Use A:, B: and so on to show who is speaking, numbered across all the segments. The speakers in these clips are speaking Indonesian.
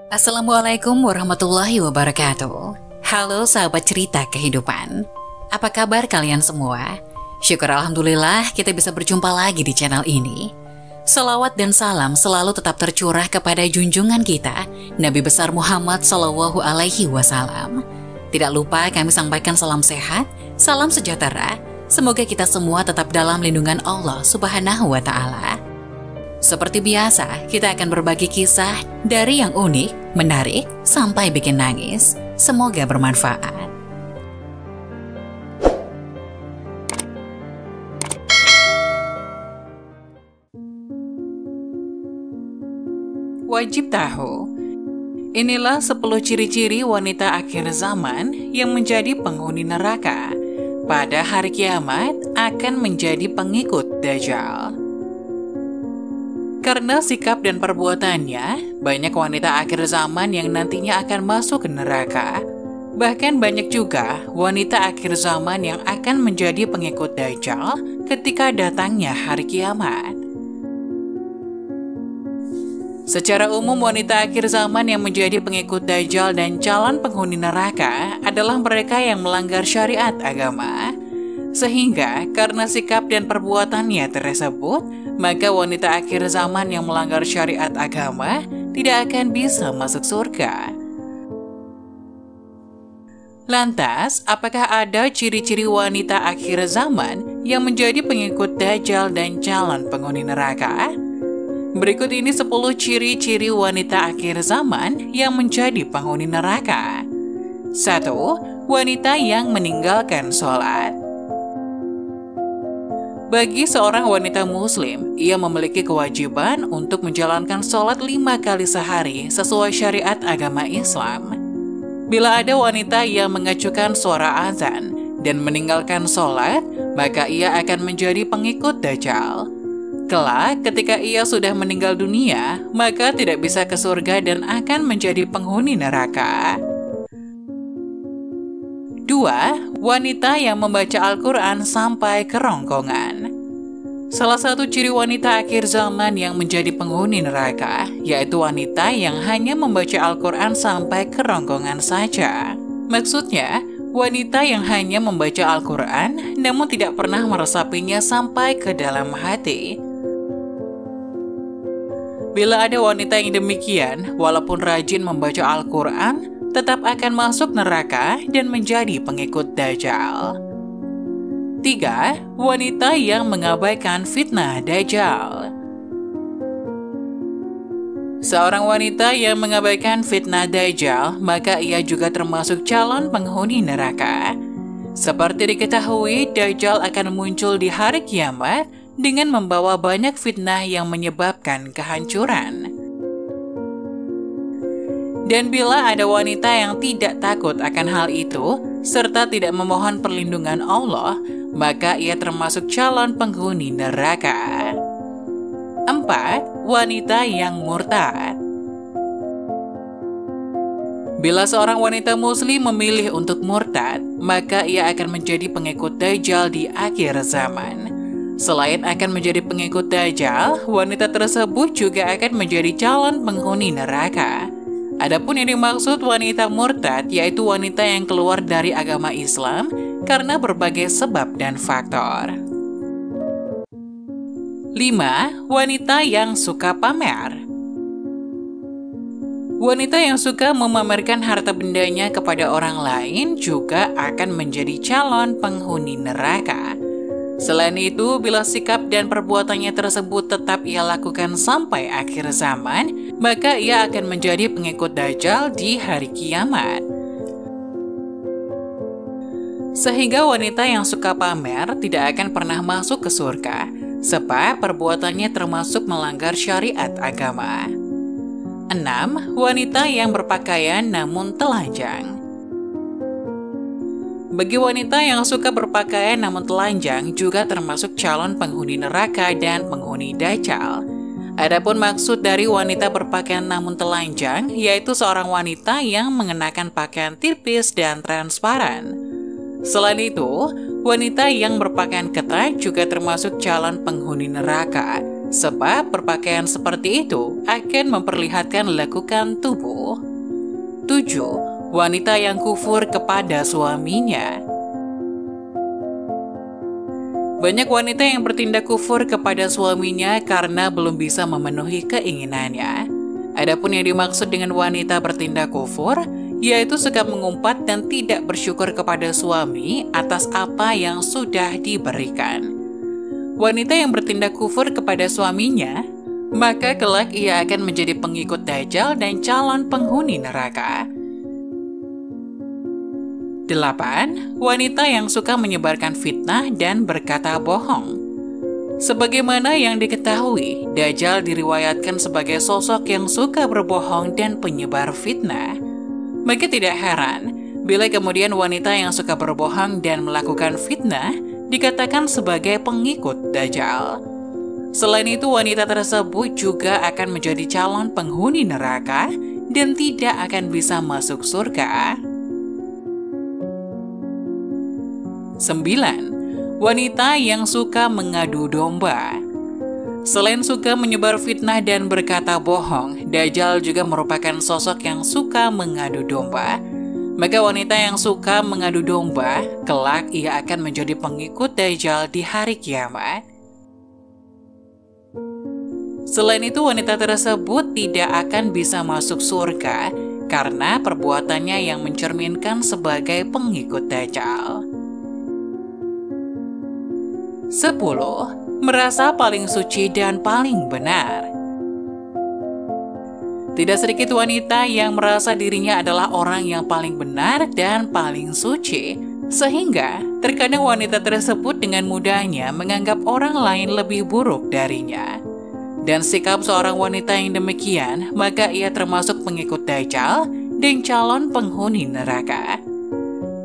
A: Assalamualaikum warahmatullahi wabarakatuh. Halo sahabat cerita kehidupan. Apa kabar kalian semua? Syukur alhamdulillah kita bisa berjumpa lagi di channel ini. Selawat dan salam selalu tetap tercurah kepada junjungan kita, Nabi besar Muhammad Sallallahu Alaihi Wasallam. Tidak lupa kami sampaikan salam sehat, salam sejahtera. Semoga kita semua tetap dalam lindungan Allah Subhanahu wa Ta'ala. Seperti biasa, kita akan berbagi kisah dari yang unik, menarik, sampai bikin nangis. Semoga bermanfaat. Wajib tahu, inilah 10 ciri-ciri wanita akhir zaman yang menjadi penghuni neraka. Pada hari kiamat akan menjadi pengikut Dajjal. Karena sikap dan perbuatannya, banyak wanita akhir zaman yang nantinya akan masuk ke neraka. Bahkan banyak juga wanita akhir zaman yang akan menjadi pengikut Dajjal ketika datangnya hari kiamat. Secara umum, wanita akhir zaman yang menjadi pengikut Dajjal dan calon penghuni neraka adalah mereka yang melanggar syariat agama. Sehingga karena sikap dan perbuatannya tersebut, maka wanita akhir zaman yang melanggar syariat agama tidak akan bisa masuk surga. Lantas, apakah ada ciri-ciri wanita akhir zaman yang menjadi pengikut Dajjal dan calon penghuni neraka? Berikut ini 10 ciri-ciri wanita akhir zaman yang menjadi penghuni neraka. 1. Wanita yang meninggalkan sholat. Bagi seorang wanita muslim, ia memiliki kewajiban untuk menjalankan sholat 5 kali sehari sesuai syariat agama Islam. Bila ada wanita yang mengacukan suara azan dan meninggalkan sholat, maka ia akan menjadi pengikut Dajjal. Kelak, ketika ia sudah meninggal dunia, maka tidak bisa ke surga dan akan menjadi penghuni neraka. 2. Wanita yang membaca Al-Quran sampai kerongkongan. Salah satu ciri wanita akhir zaman yang menjadi penghuni neraka, yaitu wanita yang hanya membaca Al-Quran sampai kerongkongan saja. Maksudnya, wanita yang hanya membaca Al-Quran namun tidak pernah meresapinya sampai ke dalam hati. Bila ada wanita yang demikian, walaupun rajin membaca Al-Quran, tetap akan masuk neraka dan menjadi pengikut Dajjal. 3. Wanita yang mengabaikan fitnah Dajjal. Seorang wanita yang mengabaikan fitnah Dajjal, maka ia juga termasuk calon penghuni neraka. Seperti diketahui, Dajjal akan muncul di hari kiamat dengan membawa banyak fitnah yang menyebabkan kehancuran. Dan bila ada wanita yang tidak takut akan hal itu, serta tidak memohon perlindungan Allah, maka ia termasuk calon penghuni neraka. 4. Wanita yang murtad. Bila seorang wanita muslim memilih untuk murtad, maka ia akan menjadi pengikut Dajjal di akhir zaman. Selain akan menjadi pengikut Dajjal, wanita tersebut juga akan menjadi calon penghuni neraka. Adapun yang dimaksud wanita murtad yaitu wanita yang keluar dari agama Islam karena berbagai sebab dan faktor. 5. Wanita yang suka pamer. Wanita yang suka memamerkan harta bendanya kepada orang lain juga akan menjadi calon penghuni neraka. Selain itu, bila sikap dan perbuatannya tersebut tetap ia lakukan sampai akhir zaman, maka ia akan menjadi pengikut Dajjal di hari kiamat. Sehingga wanita yang suka pamer tidak akan pernah masuk ke surga, sebab perbuatannya termasuk melanggar syariat agama. 6. Wanita yang berpakaian namun telanjang. Bagi wanita yang suka berpakaian namun telanjang juga termasuk calon penghuni neraka dan penghuni Dajjal. Adapun maksud dari wanita berpakaian namun telanjang yaitu seorang wanita yang mengenakan pakaian tipis dan transparan. Selain itu, wanita yang berpakaian ketat juga termasuk calon penghuni neraka, Sebab berpakaian seperti itu akan memperlihatkan lekukan tubuh. 7. Wanita yang kufur kepada suaminya. Banyak wanita yang bertindak kufur kepada suaminya karena belum bisa memenuhi keinginannya. Adapun yang dimaksud dengan wanita bertindak kufur, yaitu suka mengumpat dan tidak bersyukur kepada suami atas apa yang sudah diberikan. Wanita yang bertindak kufur kepada suaminya, maka kelak ia akan menjadi pengikut Dajjal dan calon penghuni neraka. 8. Wanita yang suka menyebarkan fitnah dan berkata bohong. Sebagaimana yang diketahui, Dajjal diriwayatkan sebagai sosok yang suka berbohong dan penyebar fitnah. Maka tidak heran bila kemudian wanita yang suka berbohong dan melakukan fitnah dikatakan sebagai pengikut Dajjal. Selain itu, wanita tersebut juga akan menjadi calon penghuni neraka dan tidak akan bisa masuk surga. 9. Wanita yang suka mengadu domba. Selain suka menyebar fitnah dan berkata bohong, Dajjal juga merupakan sosok yang suka mengadu domba. Maka wanita yang suka mengadu domba, kelak ia akan menjadi pengikut Dajjal di hari kiamat. Selain itu, wanita tersebut tidak akan bisa masuk surga karena perbuatannya yang mencerminkan sebagai pengikut Dajjal. 10. Merasa paling suci dan paling benar. Tidak sedikit wanita yang merasa dirinya adalah orang yang paling benar dan paling suci, sehingga terkadang wanita tersebut dengan mudahnya menganggap orang lain lebih buruk darinya. Dan sikap seorang wanita yang demikian, maka ia termasuk pengikut Dajjal dan calon penghuni neraka.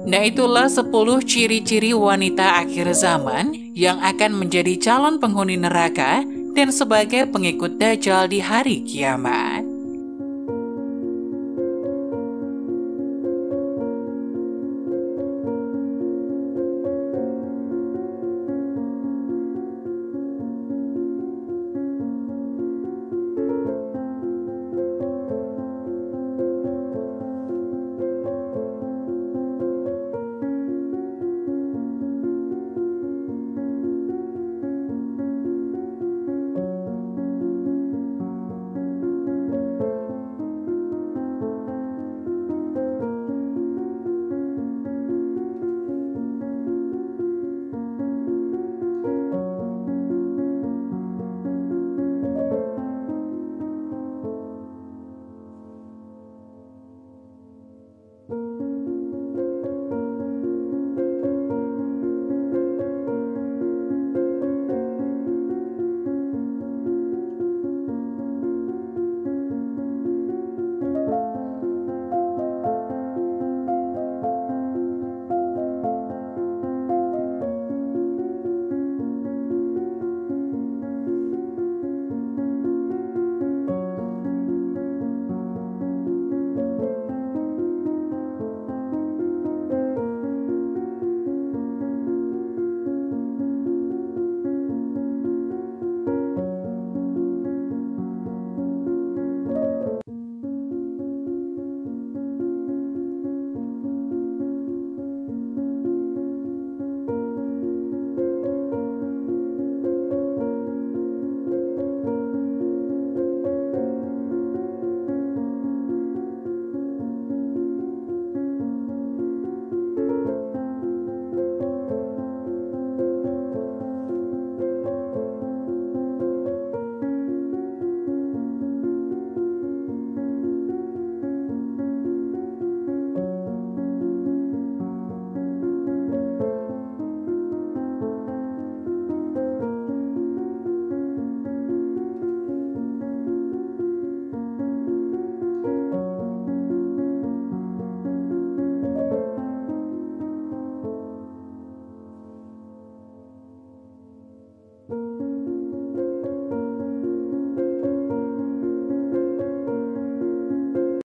A: Nah, itulah 10 ciri-ciri wanita akhir zaman yang akan menjadi calon penghuni neraka dan sebagai pengikut Dajjal di hari kiamat.